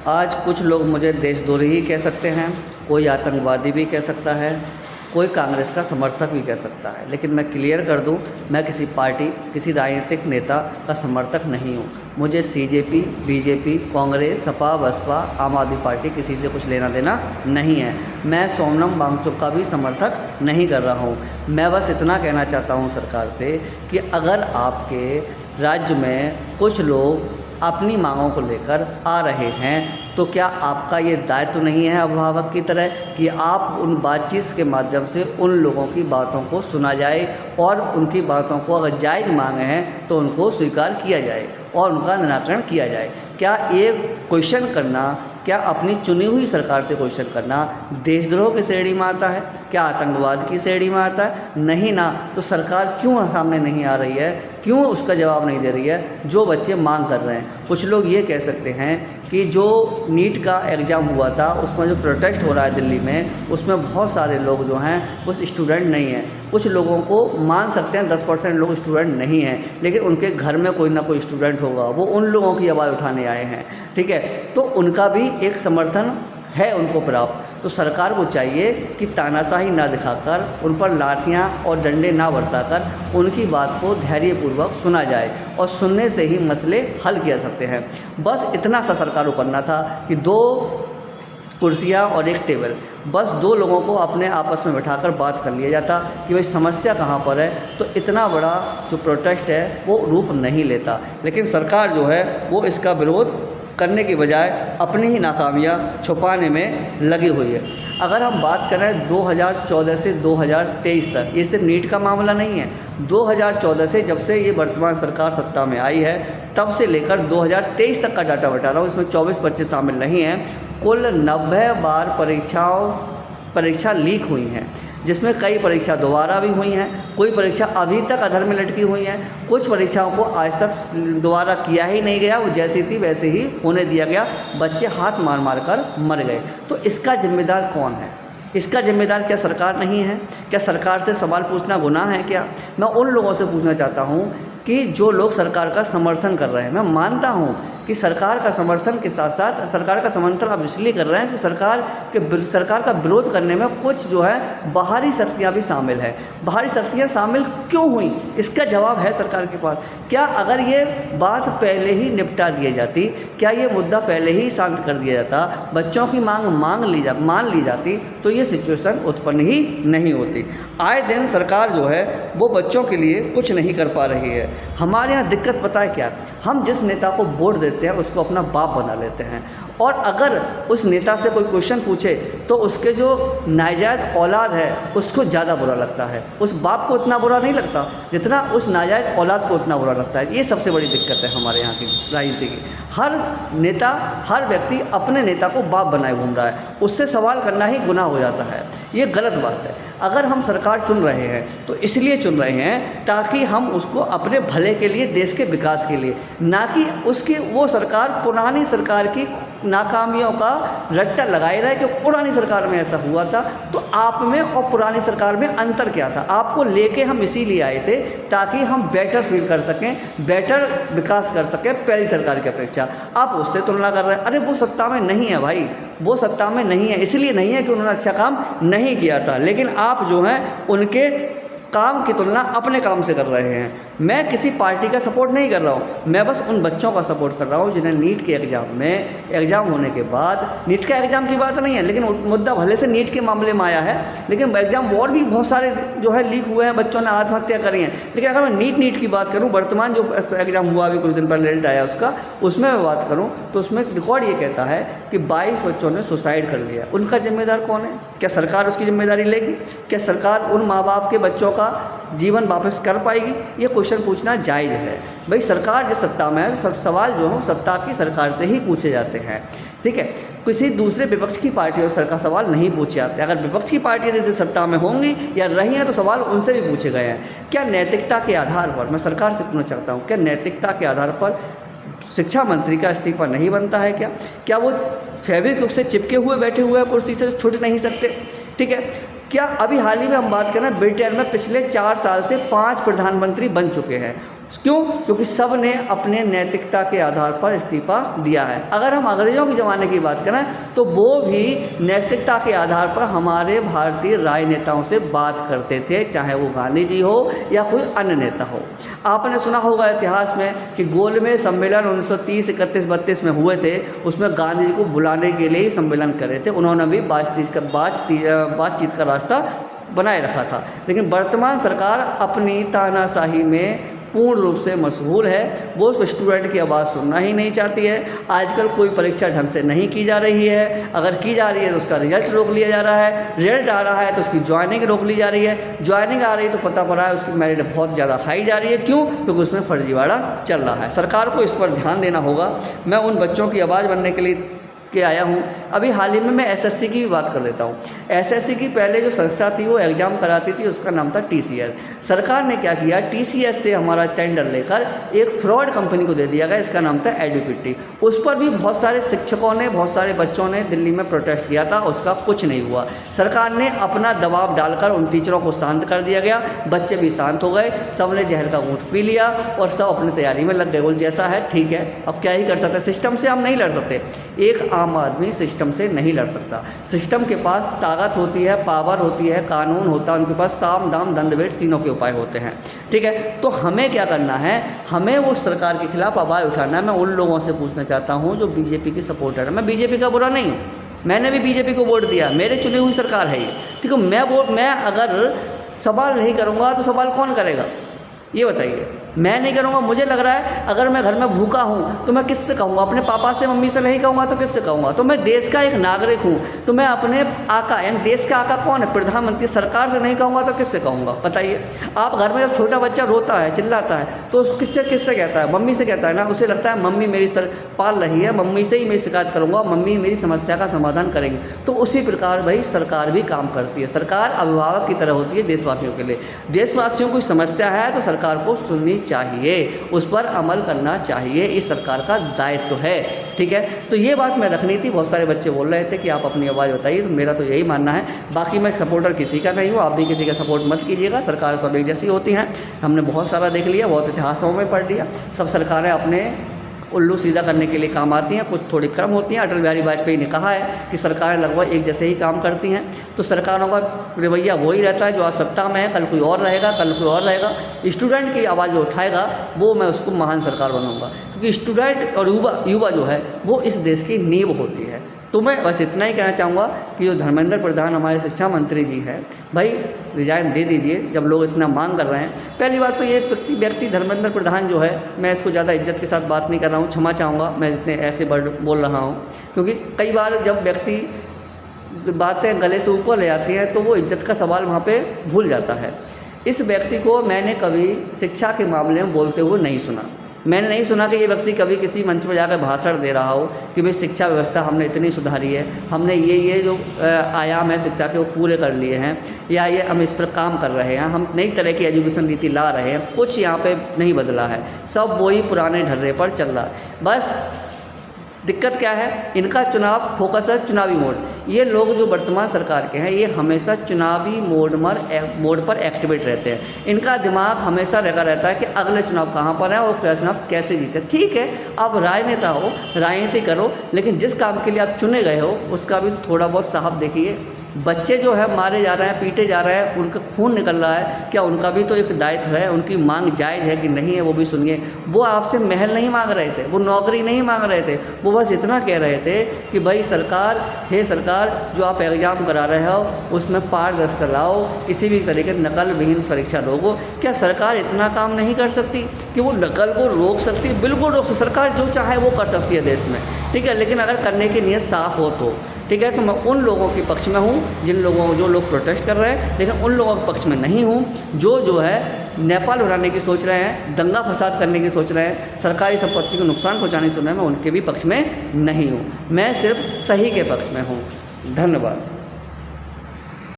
आज कुछ लोग मुझे देशद्रोही ही कह सकते हैं, कोई आतंकवादी भी कह सकता है, कोई कांग्रेस का समर्थक भी कह सकता है, लेकिन मैं क्लियर कर दूं, मैं किसी पार्टी, किसी राजनीतिक नेता का समर्थक नहीं हूं। मुझे सीजेपी, बीजेपी, कांग्रेस, सपा, बसपा, आम आदमी पार्टी किसी से कुछ लेना देना नहीं है। मैं सोनम वांगचुक का भी समर्थक नहीं कर रहा हूं। मैं बस इतना कहना चाहता हूं सरकार से कि अगर आपके राज्य में कुछ लोग अपनी मांगों को लेकर आ रहे हैं तो क्या आपका ये दायित्व नहीं है अभिभावक की तरह कि आप उन बातचीत के माध्यम से उन लोगों की बातों को सुना जाए और उनकी बातों को अगर जायज़ मांगे हैं तो उनको स्वीकार किया जाए और उनका निराकरण किया जाए। क्या ये क्वेश्चन करना, क्या अपनी चुनी हुई सरकार से क्वेश्चन करना देशद्रोह की श्रेणी में आता है? क्या आतंकवाद की श्रेणी में आता है? नहीं ना। तो सरकार क्यों सामने नहीं आ रही है, क्यों उसका जवाब नहीं दे रही है जो बच्चे मांग कर रहे हैं? कुछ लोग ये कह सकते हैं कि जो नीट का एग्ज़ाम हुआ था उसमें जो प्रोटेस्ट हो रहा है दिल्ली में, उसमें बहुत सारे लोग जो हैं वो स्टूडेंट नहीं हैं। कुछ लोगों को मान सकते हैं 10% लोग स्टूडेंट नहीं हैं, लेकिन उनके घर में कोई ना कोई स्टूडेंट होगा, वो उन लोगों की आवाज़ उठाने आए हैं, ठीक है? तो उनका भी एक समर्थन है उनको प्राप्त। तो सरकार को चाहिए कि तानाशाही ना दिखाकर, उन पर लाठियाँ और डंडे ना बरसाकर उनकी बात को धैर्यपूर्वक सुना जाए और सुनने से ही मसले हल किया सकते हैं। बस इतना सा सरकार को करना था कि 2 कुर्सियाँ और 1 टेबल, बस 2 लोगों को अपने आपस में बैठाकर बात कर लिया जाता कि भाई समस्या कहाँ पर है, तो इतना बड़ा जो प्रोटेस्ट है वो रूप नहीं लेता। लेकिन सरकार जो है वो इसका विरोध करने की बजाय अपनी ही नाकामियाँ छुपाने में लगी हुई है। अगर हम बात करें 2014 से 2023 तक, ये सिर्फ नीट का मामला नहीं है। 2014 से जब से ये वर्तमान सरकार सत्ता में आई है तब से लेकर 2023 तक का डाटा बता रहा हूँ, इसमें 24-25 शामिल नहीं हैं, कुल 90 बार परीक्षा लीक हुई हैं, जिसमें कई परीक्षा दोबारा भी हुई हैं, कोई परीक्षा अभी तक अधर में लटकी हुई हैं, कुछ परीक्षाओं को आज तक दोबारा किया ही नहीं गया, वो जैसी थी वैसे ही होने दिया गया, बच्चे हाथ मार मार कर मर गए। तो इसका जिम्मेदार कौन है? इसका जिम्मेदार क्या सरकार नहीं है? क्या सरकार से सवाल पूछना गुनाह है क्या? मैं उन लोगों से पूछना चाहता हूँ कि जो लोग सरकार का समर्थन कर रहे हैं, मैं मानता हूँ कि सरकार का समर्थन के साथ साथ सरकार का समर्थन आप इसलिए कर रहे हैं कि सरकार का विरोध करने में कुछ जो है बाहरी शक्तियाँ भी शामिल है। बाहरी शक्तियाँ शामिल क्यों हुई, इसका जवाब है सरकार के पास। क्या अगर ये बात पहले ही निपटा दी जाती, क्या ये मुद्दा पहले ही शांत कर दिया जाता, बच्चों की मांग मान ली जाती, तो ये सिचुएशन उत्पन्न ही नहीं होती। आए दिन सरकार जो है वो बच्चों के लिए कुछ नहीं कर पा रही है। हमारे यहाँ दिक्कत पता है क्या? हम जिस नेता को वोट देते हैं उसको अपना बाप बना लेते हैं, और अगर उस नेता से कोई क्वेश्चन पूछे तो उसके जो नाजायज़ औलाद है उसको ज़्यादा बुरा लगता है। उस बाप को इतना बुरा नहीं लगता जितना उस नाजायज़ औलाद को उतना बुरा लगता है। ये सबसे बड़ी दिक्कत है हमारे यहाँ की राजनीति की। हर नेता, हर व्यक्ति अपने नेता को बाप बनाए घूम रहा है, उससे सवाल करना ही गुनाह हो जाता है। ये गलत बात है। अगर हम सरकार चुन रहे हैं तो इसलिए चुन रहे हैं ताकि हम उसको अपने भले के लिए, देश के विकास के लिए, ना कि उसकी वो सरकार पुरानी सरकार की नाकामियों का रट्टा लगाए रहे कि पुरानी सरकार में ऐसा हुआ था। तो आप में और पुरानी सरकार में अंतर क्या था? आपको लेके हम इसीलिए आए थे ताकि हम बेटर फील कर सकें, बेटर विकास कर सकें पहली सरकार की अपेक्षा। आप उससे तुलना कर रहे हैं। अरे वो सत्ता में नहीं है भाई, वो सत्ता में नहीं है, इसलिए नहीं है कि उन्होंने अच्छा काम नहीं किया था, लेकिन आप जो हैं उनके काम की तुलना अपने काम से कर रहे हैं। मैं किसी पार्टी का सपोर्ट नहीं कर रहा हूँ, मैं बस उन बच्चों का सपोर्ट कर रहा हूँ जिन्हें नीट के एग्ज़ाम होने के बाद, नीट का एग्ज़ाम की बात नहीं है, लेकिन मुद्दा भले से नीट के मामले में आया है, लेकिन एग्ज़ाम और भी बहुत सारे जो है लीक हुए हैं, बच्चों ने आत्महत्या करी हैं। लेकिन अगर मैं नीट की बात करूँ, वर्तमान जो एग्ज़ाम हुआ अभी कुछ दिन पहले रिजल्ट आया उसमें मैं बात करूँ तो उसमें रिकॉर्ड ये कहता है कि 22 बच्चों ने सुसाइड कर लिया। उनका जिम्मेदार कौन है? क्या सरकार उसकी जिम्मेदारी लेगी? क्या सरकार उन माँ बाप के बच्चों का जीवन वापस कर पाएगी? ये क्वेश्चन पूछना जायज़ है। भाई सरकार जिस सत्ता में है, सब सवाल जो है सत्ता की सरकार से ही पूछे जाते हैं, ठीक है? किसी दूसरे विपक्ष की पार्टियों से का सवाल नहीं पूछे जाते। अगर विपक्ष की पार्टियाँ जैसे सत्ता में होंगी या रही हैं तो सवाल उनसे भी पूछे गए हैं। क्या नैतिकता के आधार पर, मैं सरकार से पूछना चाहता हूँ, क्या नैतिकता के आधार पर शिक्षा मंत्री का इस्तीफा नहीं बनता है? क्या वो फेविक्विक से चिपके हुए बैठे हुए हैं, कुर्सी से छूट नहीं सकते? ठीक है, क्या अभी हाल ही में हम बात करें, ब्रिटेन में पिछले 4 साल से 5 प्रधानमंत्री बन चुके हैं क्यों? क्योंकि सब ने अपने नैतिकता के आधार पर इस्तीफा दिया है। अगर हम अंग्रेज़ों के ज़माने की बात करें तो वो भी नैतिकता के आधार पर हमारे भारतीय राजनेताओं से बात करते थे, चाहे वो गांधी जी हो या कोई अन्य नेता हो। आपने सुना होगा इतिहास में कि गोलमेज सम्मेलन 1930, 31, 32 में हुए थे, उसमें गांधी जी को बुलाने के लिए ही सम्मेलन करे थे। उन्होंने भी बातचीत का रास्ता बनाए रखा था। लेकिन वर्तमान सरकार अपनी तानाशाही में पूर्ण रूप से मशगूल है। वो स्टूडेंट की आवाज़ सुनना ही नहीं चाहती है। आजकल कोई परीक्षा ढंग से नहीं की जा रही है, अगर की जा रही है तो उसका रिजल्ट रोक लिया जा रहा है, रिजल्ट आ रहा है तो उसकी ज्वाइनिंग रोक ली जा रही है, ज्वाइनिंग आ रही है तो पता पड़ा है उसकी मेरिट बहुत ज़्यादा हाई जा रही है। क्यों? क्योंकि उसमें फर्जीवाड़ा चल रहा है। सरकार को इस पर ध्यान देना होगा। मैं उन बच्चों की आवाज़ बनने के लिए आया हूँ। अभी हाल ही में मैं एसएससी की भी बात कर देता हूँ। एसएससी की पहले जो संस्था थी वो एग्ज़ाम कराती थी, उसका नाम था टीसीएस। सरकार ने क्या किया, टीसीएस से हमारा टेंडर लेकर एक फ्रॉड कंपनी को दे दिया गया, इसका नाम था एडुकेटी। उस पर भी बहुत सारे शिक्षकों ने, बहुत सारे बच्चों ने दिल्ली में प्रोटेस्ट किया था, उसका कुछ नहीं हुआ। सरकार ने अपना दबाव डालकर उन टीचरों को शांत कर दिया गया, बच्चे भी शांत हो गए, सब ने जहर का घूंट पी लिया और सब अपनी तैयारी में लग गए। बोल जैसा है ठीक है, अब क्या ही कर सकते, सिस्टम से हम नहीं लड़ सकते। एक आम आदमी सिस्टम से नहीं लड़ सकता। सिस्टम के पास ताकत होती है, पावर होती है, कानून होता है, उनके पास साम दाम दंड भेद तीनों के उपाय होते हैं। ठीक है, तो हमें क्या करना है, हमें वो सरकार के खिलाफ आवाज़ उठाना है। मैं उन लोगों से पूछना चाहता हूँ जो बीजेपी की सपोर्टर है। मैं बीजेपी का बुरा नहीं हूँ, मैंने भी बीजेपी को वोट दिया, मेरे चुनी हुई सरकार है ये। ठीक है, मैं अगर सवाल नहीं करूँगा तो सवाल कौन करेगा, ये बताइए। मैं नहीं करूँगा, मुझे लग रहा है अगर मैं घर में भूखा हूँ तो मैं किससे कहूँगा, अपने पापा से मम्मी से नहीं कहूँगा तो किससे कहूँगा। तो मैं देश का एक नागरिक हूँ, तो मैं अपने आका, यानी देश का आका कौन है, प्रधानमंत्री, सरकार से नहीं कहूँगा तो किससे कहूँगा बताइए। आप घर में जब छोटा बच्चा रोता है, चिल्लाता है, तो किससे कहता है, मम्मी से कहता है ना। उसे लगता है मम्मी मेरी सर पाल रही है, मम्मी से ही मैं शिकायत करूँगा, मम्मी मेरी समस्या का समाधान करेंगी। तो उसी प्रकार भाई सरकार भी काम करती है। सरकार अभिभावक की तरह होती है देशवासियों के लिए। देशवासियों को समस्या है तो सरकार को सुननी चाहिए, उस पर अमल करना चाहिए, इस सरकार का दायित्व है। ठीक है, तो ये बात मैं रखनी थी। बहुत सारे बच्चे बोल रहे थे कि आप अपनी आवाज़ बताइए, तो मेरा तो यही मानना है। बाकी मैं सपोर्टर किसी का नहीं हूँ, आप भी किसी का सपोर्ट मत कीजिएगा। सरकार सब एक जैसी होती हैं, हमने बहुत सारा देख लिया, बहुत इतिहासों में पढ़ लिया। सब सरकारें अपने उल्लू सीधा करने के लिए काम आती हैं, कुछ थोड़ी कम होती हैं। अटल बिहारी वाजपेयी ने कहा है कि सरकारें लगभग एक जैसे ही काम करती हैं। तो सरकारों का रवैया वही रहता है, जो आज सत्ता में है कल कोई और रहेगा, कल कोई और रहेगा। स्टूडेंट की आवाज़ जो उठाएगा वो मैं उसको महान सरकार बनाऊंगा, क्योंकि स्टूडेंट और युवा जो है वो इस देश की नींव होती है। तो मैं बस इतना ही कहना चाहूँगा कि जो धर्मेंद्र प्रधान हमारे शिक्षा मंत्री जी हैं, भाई रिजाइन दे दीजिए जब लोग इतना मांग कर रहे हैं। पहली बात तो ये व्यक्ति धर्मेंद्र प्रधान जो है, मैं इसको ज़्यादा इज्जत के साथ बात नहीं कर रहा हूँ, क्षमा चाहूँगा मैं इतने ऐसे वर्ड बोल रहा हूँ, क्योंकि कई बार जब व्यक्ति बातें गले से ऊपर ले आती हैं तो वो इज्जत का सवाल वहाँ पे भूल जाता है। इस व्यक्ति को मैंने कभी शिक्षा के मामले में बोलते हुए नहीं सुना। मैंने नहीं सुना कि ये व्यक्ति कभी किसी मंच पर जाकर भाषण दे रहा हो कि भाई शिक्षा व्यवस्था हमने इतनी सुधारी है, हमने ये जो आयाम है शिक्षा के वो पूरे कर लिए हैं, या ये हम इस पर काम कर रहे हैं, हम नई तरह की एजुकेशन नीति ला रहे हैं। कुछ यहाँ पे नहीं बदला है, सब वही पुराने ढर्रे पर चल रहा है। बस दिक्कत क्या है, इनका चुनाव फोकस है चुनावी मोड। ये लोग जो वर्तमान सरकार के हैं ये हमेशा चुनावी मोड पर एक्टिवेट रहते हैं। इनका दिमाग हमेशा लगा रहता है कि अगले चुनाव कहाँ पर है और चुनाव कैसे जीते। ठीक है, आप राजनेता हो, राजनीति करो, लेकिन जिस काम के लिए आप चुने गए हो उसका भी तो थोड़ा बहुत साहब देखिए। बच्चे जो है मारे जा रहे हैं, पीटे जा रहे हैं, उनका खून निकल रहा है, क्या उनका भी तो एक दायित्व है, उनकी मांग जायज़ है कि नहीं है वो भी सुनिए। वो आपसे महल नहीं मांग रहे थे, वो नौकरी नहीं मांग रहे थे, वो बस इतना कह रहे थे कि भाई सरकार, हे सरकार, जो आप एग्ज़ाम करा रहे हो उसमें पारदर्शिता लाओ, किसी भी तरीके नकल विहीन परीक्षा रोको। क्या सरकार इतना काम नहीं कर सकती कि वो नकल को रोक सकती? बिल्कुल रोक सकती, सरकार जो चाहे वो कर सकती है देश में। ठीक है, लेकिन अगर करने की नीयत साफ़ हो तो ठीक है। तो मैं उन लोगों के पक्ष में हूँ जो लोग प्रोटेस्ट कर रहे हैं, लेकिन उन लोगों के पक्ष में नहीं हूँ जो है नेपाल बनाने की सोच रहे हैं, दंगा फसाद करने की सोच रहे हैं, सरकारी संपत्ति को नुकसान पहुँचाने की सोच रहे हैं। मैं उनके भी पक्ष में नहीं हूँ, मैं सिर्फ सही के पक्ष में हूँ। धन्यवाद।